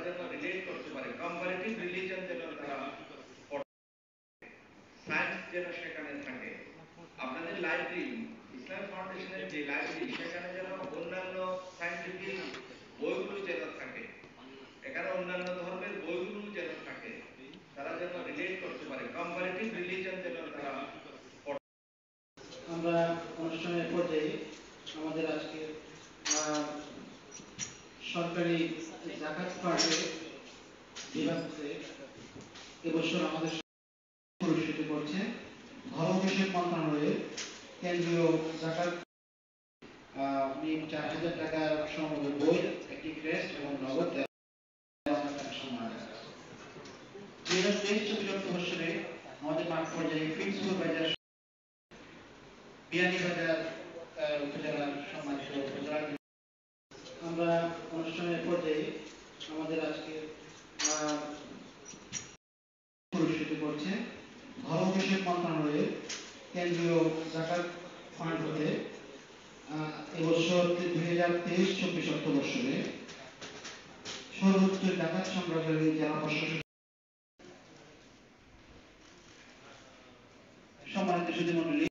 যেন রিলেট করতে পারে, কম্পারেটিভ রিলিজন যেন তারা সায়েন্স যেন সেখানে থাকে। আপনাদের লাইব্রেরি, ইসলাম ফাউন্ডেশনের যে লাইব্রেরি, সেখানে যেন অন্যান্য সায়েন্টিফিক বইগুলো যেন থাকে, এখানে অন্যান্য ধর্মের বইগুলো যেন থাকে, তারা যেন রিলেট করতে পারে, কম্পারেটিভ রিলিজন যেন তারা। আমরা অনুষ্ঠানের পর্যায়ে আমাদের আজকে সরকারি জাকাত ফান্ডের বিভাগ থেকে এবছর আমাদের পুরস্কৃত করছে ধর্ম বিষয়ক মন্ত্রণালয়ের কেন্দ্রীয় জাকাত 4,000 টাকার সমগ্র বই, একটি ক্রেস্ট এবং নগদ সম্মান। 2023-24 অর্থবর্ষে আমাদের মাঠ পর্যায়ে ফিক্সপুর বাজার বিয়ানীবাজার উপজেলার সম্মানিত উপজেলা। আমরা অনুষ্ঠানের পর্যায়ে আমাদের আজকে পুরস্কৃত করছে ধর্ম বিষয়ক মন্ত্রণালয়ের কেন্দ্রীয় জাকাত ফান্ড হতে এবছর 2023-24 অর্থবর্ষে সর্বোচ্চ জাকাত সংগ্রহকারী জেলা প্রশাসক সম্মানিত সুধীমণ্ডলী,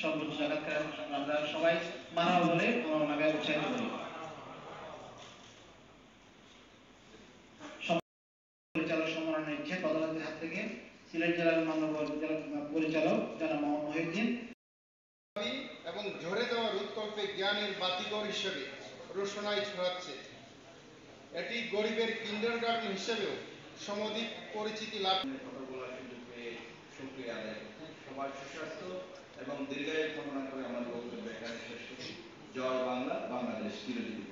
সর্বোচ্চ জাকাত আমরা সবাই মানা বলে আমার নামে উৎসাহিত করি। পরিচালক সম্মান নিচ্ছেন বদলাতের হাত থেকে সিলেট জেলার মাননীয় পরিচালক জনাব মোহাম্মদ মহিউদ্দিন এবং ঝরে যাওয়ার উৎকল্পে জ্ঞানের বাতিঘর হিসেবে রোশনাই ছড়াচ্ছে। এটি গরিবের কিন্ডারগার্টেন হিসেবেও সমধিক পরিচিতি লাভ। শুকরিয়া আদায় করছি। সবার সুস্বাস্থ্য এবং দীর্ঘায়ু কামনা করে আমার বক্তব্য এখানে শেষ করছি। জয় বাংলা, বাংলাদেশ চিরজীবী।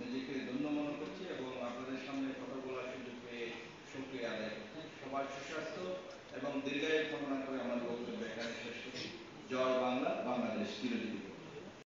নিজেকে ধন্য মনে করছি এবং আপনাদের সামনে কথা বলার সুযোগ পেয়ে শুকরিয়া আদায় করছি। সবার সুস্বাস্থ্য এবং দীর্ঘায়ু কামনা করে আমার বক্তব্য